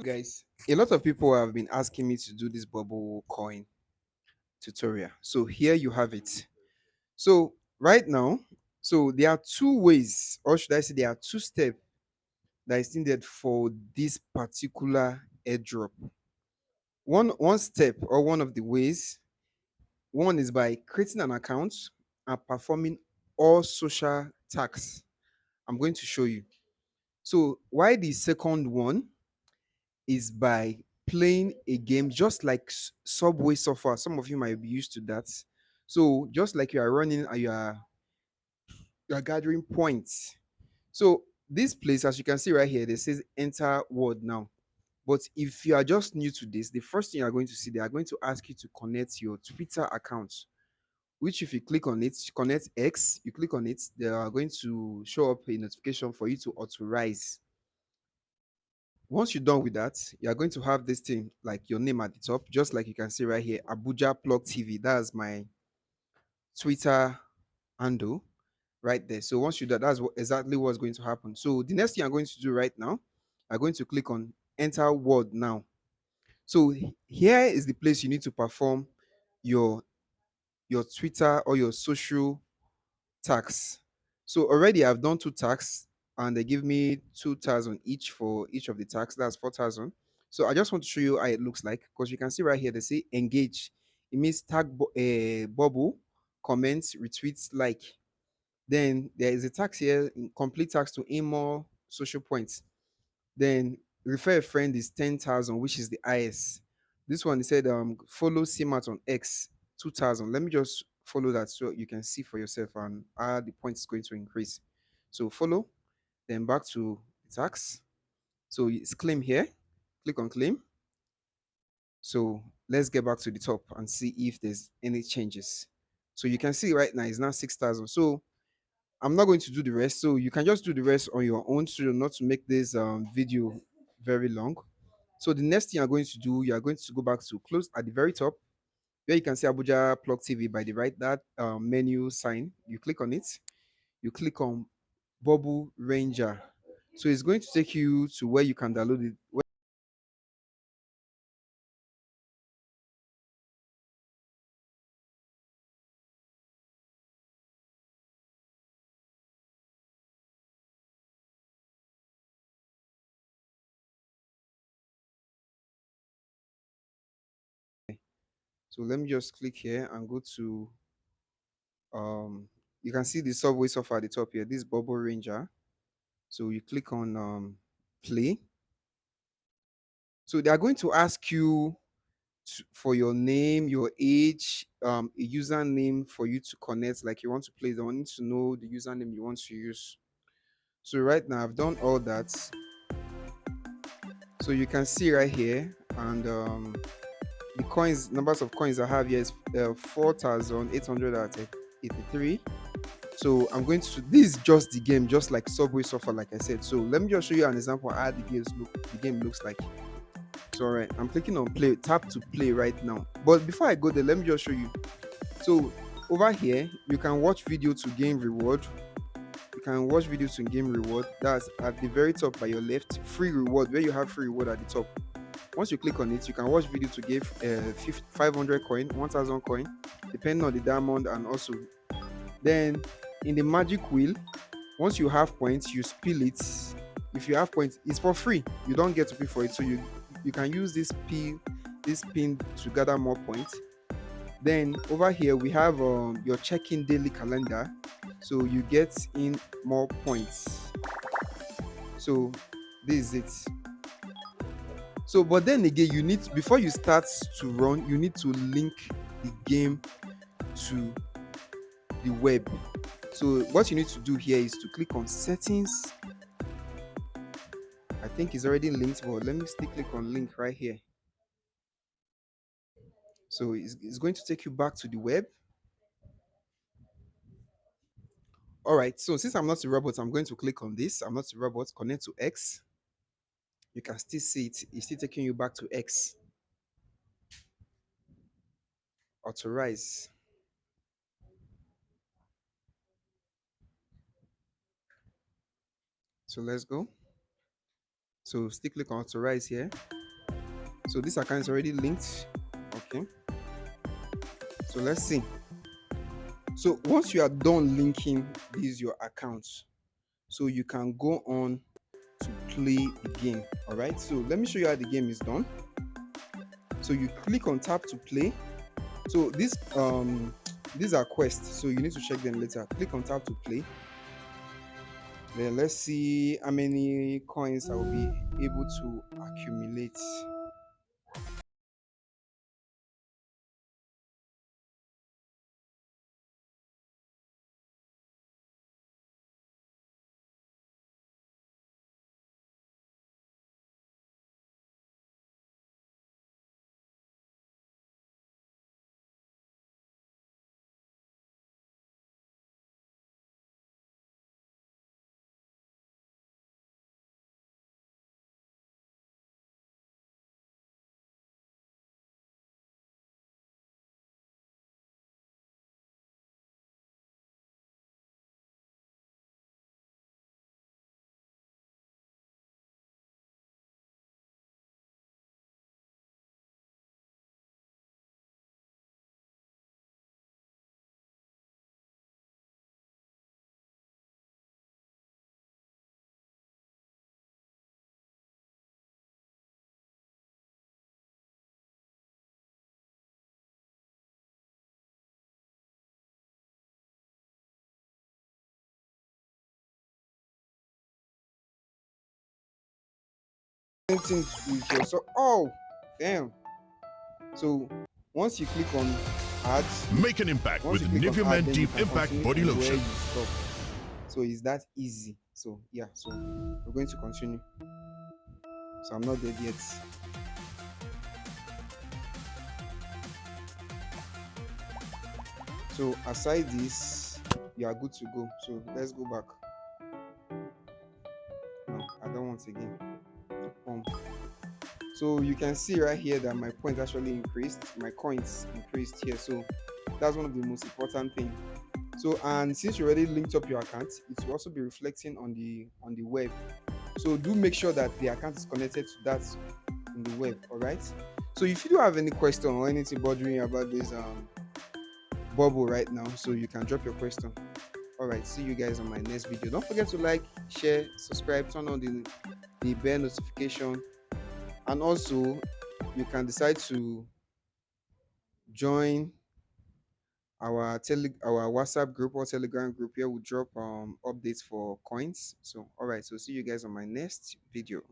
Guys, a lot of people have been asking me to do this bubble coin tutorial. So here you have it. So right now, so there are two ways, or should I say there are two steps that is needed for this particular airdrop. One step or one of the ways, one is by creating an account and performing all social tasks. I'm going to show you. So why the second one is by playing a game just like Subway Surfer. Some of you might be used to that. So just like you are running and you are gathering points. So this place, as you can see right here, they says enter word now. But if you are just new to this, the first thing you are going to see, they are going to ask you to connect your Twitter account, which if you click on it, connect X, you click on it, they are going to show up a notification for you to authorize. Once you're done with that, you're going to have this thing like your name at the top, just like you can see right here, Abuja Plug TV. That's my Twitter handle right there. So once you do that, that's exactly what's going to happen. So the next thing I'm going to do right now, I'm going to click on enter word now. So here is the place you need to perform your your Twitter or your social tax. So already I've done two tax and they give me 2,000 each for each of the tax. That's 4,000. So I just want to show you how it looks like because you can see right here they say engage. It means tag bubble, comments, retweets, like. Then there is a tax here, complete tax to aim more social points. Then refer a friend is 10,000, which is the highest. This one, he said, follow CMAT on X, 2,000. Let me just follow that so you can see for yourself and how the points is going to increase. So follow, then back to the tax. So it's claim here. Click on claim. So let's get back to the top and see if there's any changes. So you can see right now it's now 6,000. So I'm not going to do the rest. So you can just do the rest on your own so not to make this video very long. So the next thing you're going to do, you are going to go back to close at the very top where you can see Abuja Plug TV by the right, that menu sign. You click on it. You click on Bubble Ranger. So it's going to take you to where you can download it. So let me just click here and go to you can see the subway software at the top here. This Bubble Ranger. So you click on play. So they are going to ask you for your name, your age, a username for you to connect. Like you want to play, they want to know the username you want to use. So right now I've done all that. So you can see right here, and the coins, numbers of coins I have here is 4,883. So I'm going to, this is just the game, just like Subway Surfer, like I said. So let me just show you an example of how the game looks like. So all right, I'm clicking on play, tap to play right now. But before I go there, let me just show you. So over here, you can watch video to gain reward. You can watch videos to gain reward. That's at the very top by your left. Free reward, where you have free reward at the top. Once you click on it, you can watch video to give 500 coin, 1,000 coin, depending on the diamond, and also then in the magic wheel, once you have points, you spill it. If you have points, it's for free. You don't get to pay for it, so you can use this pin to gather more points. Then over here we have your check-in daily calendar, so you get in more points. So this is it. So but then again, you need, before you start to run, you need to link the game to the web. So what you need to do here is to click on settings. I think it's already linked, but let me still click on link right here. So it's going to take you back to the web. All right, so since I'm not a robot, I'm going to click on this. I'm not a robot, connect to X. You can still see it. It's still taking you back to X. Authorize. So let's go. So still click on authorize here. So this account is already linked. Okay, so let's see. So once you are done linking these your accounts, so you can go on to play the game. All right, so let me show you how the game is done. So you click on tap to play. So these are quests, so you need to check them later. Click on tap to play. Then let's see how many coins I will be able to accumulate. Same thing with your so oh damn. So once you click on add, Make an impact once with you click on add, Niveaman then you Deep can Impact continue Body from where Lotion. you stop. So it's that easy. So yeah, so we're going to continue. So I'm not dead yet. So aside this, you are good to go. So let's go back. No, I don't want again. Um, so you can see right here that my points actually increased. My coins increased here. So that's one of the most important thing. So and since you already linked up your account, it will also be reflecting on the web. So do make sure that the account is connected to that in the web. All right. So if you do have any question or anything bothering you about this bubble right now, so you can drop your question. All right, see you guys on my next video. Don't forget to like, share, subscribe, turn on the bell notification, and also you can decide to join our WhatsApp group or Telegram group where we drop updates for coins. So all right, so see you guys on my next video.